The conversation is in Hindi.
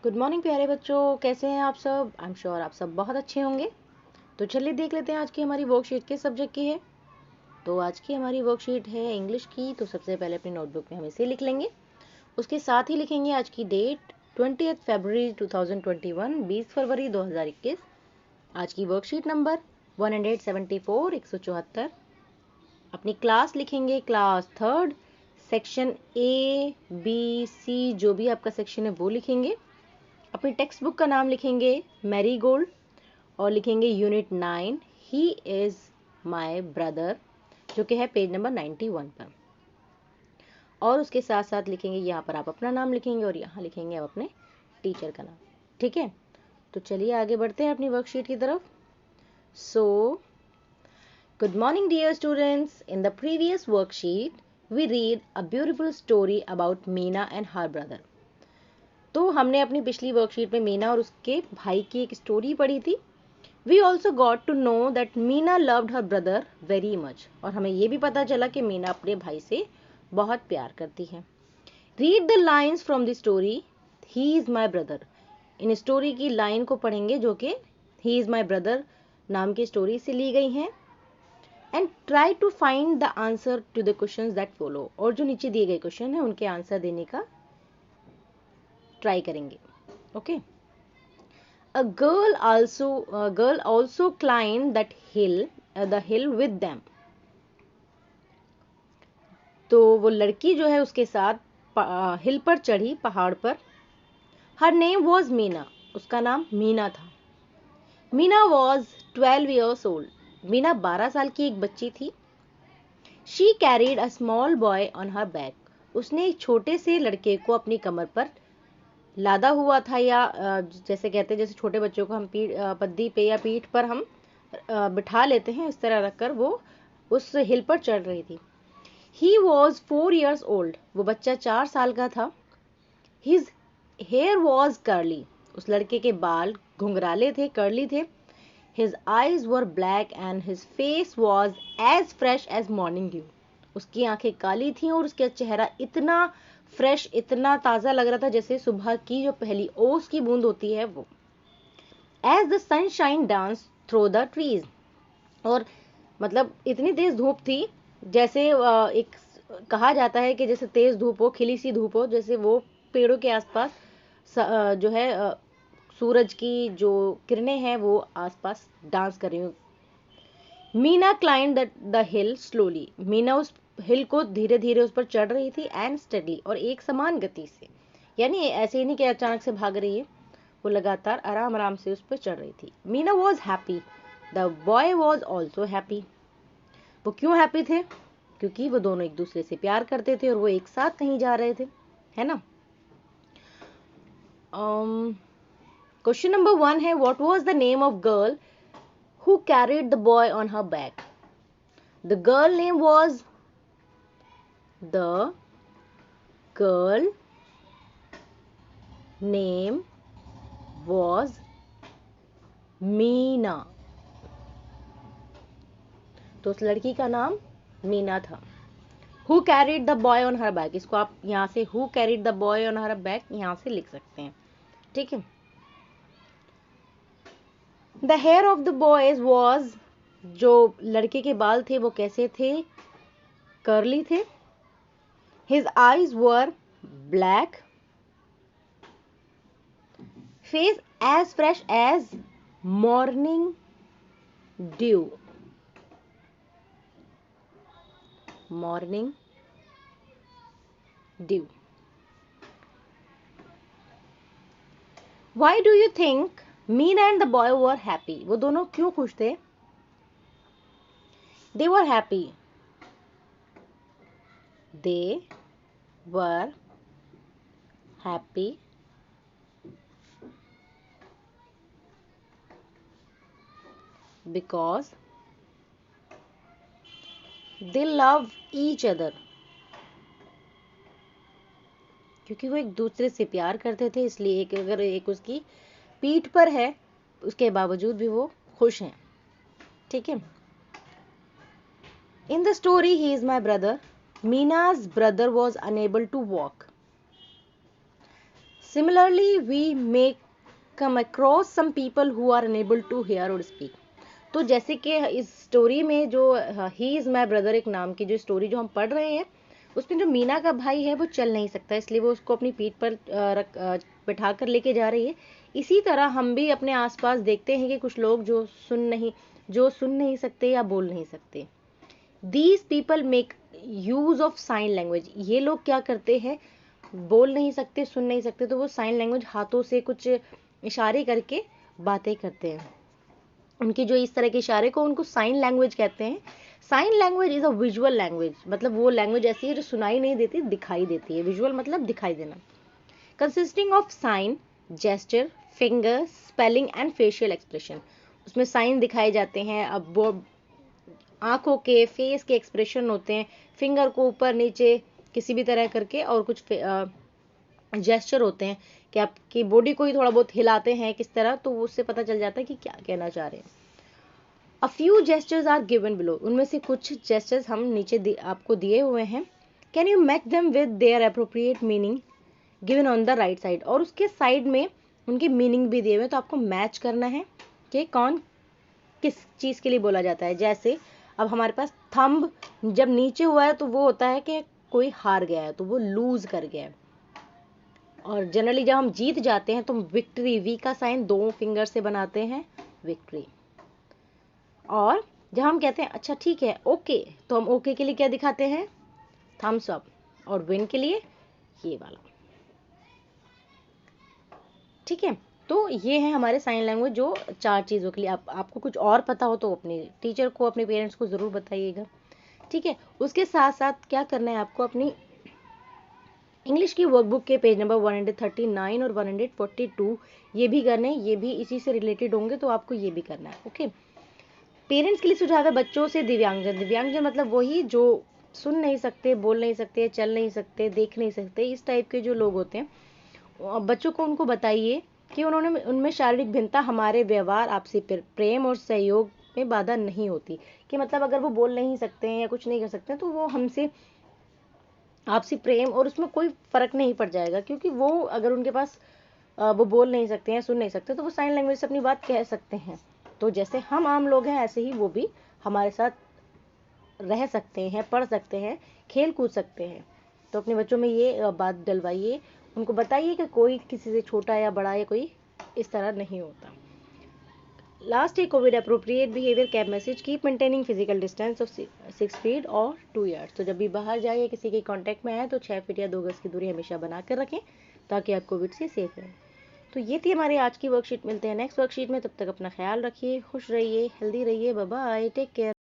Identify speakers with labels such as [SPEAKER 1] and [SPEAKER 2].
[SPEAKER 1] गुड मॉर्निंग प्यारे बच्चों, कैसे हैं आप सब। आई एम श्योर आप सब बहुत अच्छे होंगे। तो चलिए देख लेते हैं आज की हमारी वर्कशीट किस सब्जेक्ट की है। तो आज की हमारी वर्कशीट है इंग्लिश की। तो सबसे पहले अपनी नोटबुक में हम इसे लिख लेंगे। उसके साथ ही लिखेंगे आज की डेट 20 फरवरी 2021, 20 फरवरी 2021। आज की वर्कशीट नंबर 174, 174। अपनी क्लास लिखेंगे, class third, section A B C, जो भी आपका सेक्शन है वो लिखेंगे। अपनी टेक्स्ट बुक का नाम लिखेंगे मैरी गोल्ड और लिखेंगे unit 9 he is my brother, जो कि है पेज नंबर 91 पर। और उसके साथ साथ लिखेंगे, यहाँ पर आप अपना नाम लिखेंगे और यहाँ लिखेंगे आप अपने टीचर का नाम। ठीक है, तो चलिए आगे बढ़ते हैं अपनी वर्कशीट की तरफ। So good morning dear students, in the previous worksheet we read a beautiful story about Meena and her brother. तो हमने अपनी पिछली वर्कशीट में मीना और उसके भाई की एक स्टोरी पढ़ी थी। We also got to know that Meena loved her brother very much. और हमें ये भी पता चला कि मीना अपने भाई से बहुत प्यार करती है। Read the lines from the story he is my brother. In story की लाइन को पढ़ेंगे जो कि ही इज माई ब्रदर नाम की स्टोरी से ली गई हैं। And try to find the answer to the questions that follow. और जो नीचे दिए गए क्वेश्चन है उनके आंसर देने का ट्राई करेंगे। Okay. A girl also climbed that hill, the hill with them. तो वो लड़की जो है उसके साथ हिल पर चढ़ी, पहाड़ पर। Her name was मीना, उसका नाम मीना था। Meena was 12 years old. Meena 12 साल की एक बच्ची थी। She carried a small boy on her back. उसने एक छोटे से लड़के को अपनी कमर पर लादा हुआ था, या जैसे कहते हैं, जैसे छोटे बच्चों को हम पद्दी पे या पीठ पर हम बिठा लेते हैं, इस तरह रखकर वो उस हिल पर चढ़ रही थी। He was 4 years old. वो बच्चा 4 साल का था। His hair was curly. उस लड़के के बाल घुंघराले थे, कर्ली थे। His eyes were black and his face was as fresh as morning dew. उसकी आंखें काली थीं और उसका चेहरा इतना फ्रेश, इतना ताज़ा लग रहा था जैसे सुबह की जो पहली ओस की बूंद होती है वो। As the sunshine danced through the trees. और मतलब इतनी तेज धूप थी, जैसे एक कहा जाता है कि जैसे तेज धूप हो, खिली सी धूप हो, जैसे वो पेड़ों के आसपास जो है सूरज की जो किरणें हैं वो आसपास डांस कर रही हूँ। Meena climb the hill slowly. Meena उस हिल को धीरे धीरे उस पर चढ़ रही थी, एंड स्टेडली, और एक समान गति से। यानी ऐसे ही नहीं कि अचानक से भाग रही है, वो लगातार आराम आराम से उस पर चढ़ रही थी। Meena was happy, the boy was also happy. वो क्यों हैप्पी थे? क्योंकि वो दोनों एक दूसरे से प्यार करते थे और वो एक साथ कहीं जा रहे थे, है ना। क्वेश्चन नंबर 1 है, what was the name of girl who carried the boy on her back. The girl name was the girl name was Meena. तो उस लड़की का नाम मीना था। Who carried the boy on her back, इसको आप यहाँ से who carried the boy on her back यहाँ से लिख सकते हैं। ठीक है। The hair of the boys was, जो लड़के के बाल थे वो कैसे थे? कर्ली थे। His eyes were black. Face as fresh as morning dew. Morning dew. Why do you think Meena and the boy were happy? वो दोनों क्यों खुश थे? They were happy. They were happy because they love each other. क्योंकि वो एक दूसरे से प्यार करते थे, इसलिए एक अगर एक उसकी पीठ पर है उसके बावजूद भी वो खुश हैं। ठीक है। In the story he is my brother, Meena's brother was unable to walk. Similarly we may come across some people who are unable to hear or speak. तो जैसे कि इस स्टोरी में जो ही इज माई ब्रदर एक नाम की जो स्टोरी जो हम पढ़ रहे हैं, उसमें जो मीना का भाई है वो चल नहीं सकता, इसलिए वो उसको अपनी पीठ पर बैठा कर लेके जा रही है। इसी तरह हम भी अपने आसपास देखते हैं कि कुछ लोग जो सुन नहीं सकते या बोल नहीं सकते। These people make use of sine language. ये लोग क्या करते हैं, बोल नहीं सकते, सुन नहीं सकते, तो वो साइन लैंग्वेज हाथों से कुछ इशारे करके बातें करते हैं। उनकी जो इस तरह के इशारे को उनको साइन लैंग्वेज कहते हैं। Sign language is a visual language, मतलब वो लैंग्वेज ऐसी है जो सुनाई नहीं देती, दिखाई देती है। विजुअल मतलब दिखाई देना। Consisting of sine, gesture, finger, spelling and facial expression. उसमें साइन दिखाए जाते हैं, अब वो आंखों के, फेस के एक्सप्रेशन होते हैं, फिंगर को ऊपर नीचे किसी भी तरह करके, और कुछ जेस्चर होते हैं कि आपकी बॉडी को ही थोड़ा बहुत हिलाते हैं किस तरह, तो उससे पता चल जाता है कि क्या कहना चाह रहे हैं। A few gestures are given below. उनमें से कुछ जेस्चर्स हम नीचे आपको दिए हुए हैं। Can you match them with their appropriate meaning given on the right side. और उसके साइड में उनके मीनिंग भी दिए हुए हैं, तो आपको मैच करना है कि कौन किस चीज के लिए बोला जाता है। जैसे अब हमारे पास थंब जब नीचे हुआ है तो वो होता है कि कोई हार गया है, तो वो लूज कर गया है। और जनरली जब हम जीत जाते हैं तो विक्ट्री, वी का साइन 2 फिंगर से बनाते हैं, विक्ट्री। और जब हम कहते हैं अच्छा ठीक है ओके, तो हम ओके के लिए क्या दिखाते हैं, थम्स अप। और विन के लिए ये वाला। ठीक है, तो ये है हमारे साइन लैंग्वेज जो 4 चीज़ों के लिए। आपको कुछ और पता हो तो अपने टीचर को, अपने पेरेंट्स को ज़रूर बताइएगा। ठीक है, उसके साथ साथ क्या करना है आपको, अपनी इंग्लिश की वर्कबुक के पेज नंबर 139 और 142 ये भी करने हैं, ये भी इसी से रिलेटेड होंगे, तो आपको ये भी करना है। ओके, पेरेंट्स के लिए सुझाव है बच्चों से दिव्यांगजन। दिव्यांगजन मतलब वही जो सुन नहीं सकते, बोल नहीं सकते, चल नहीं सकते, देख नहीं सकते, इस टाइप के जो लोग होते हैं। बच्चों को उनको बताइए कि उन्होंने उनमें शारीरिक भिन्नता हमारे व्यवहार, आपसी प्रेम और सहयोग में बाधा नहीं होती। कि मतलब अगर वो बोल नहीं सकते हैं या कुछ नहीं कर सकते हैं, तो वो हमसे आपसी प्रेम और उसमें कोई फर्क नहीं पड़ जाएगा, क्योंकि वो अगर उनके पास वो बोल नहीं सकते हैं, सुन नहीं सकते, तो वो साइन लैंग्वेज से अपनी बात कह सकते हैं। तो जैसे हम आम लोग हैं, ऐसे ही वो भी हमारे साथ रह सकते हैं, पढ़ सकते हैं, खेल कूद सकते हैं। तो अपने बच्चों में ये बात डलवाइए, उनको बताइए कि कोई किसी से छोटा या बड़ा या कोई इस तरह नहीं होता। लास्ट है Covid appropriate behaviour cab message, keep maintaining physical distance of 6 feet और 2 yards। तो जब भी बाहर जाए या किसी के कांटेक्ट में आए तो 6 फीट या 2 गज की दूरी हमेशा बना कर रखें, ताकि आप कोविड से सेफ रहें। तो ये थी हमारी आज की वर्कशीट। मिलते हैं नेक्स्ट वर्कशीट में, तब तक अपना ख्याल रखिए, खुश रहिए, हेल्दी रहिए, बाय बाय, टेक केयर।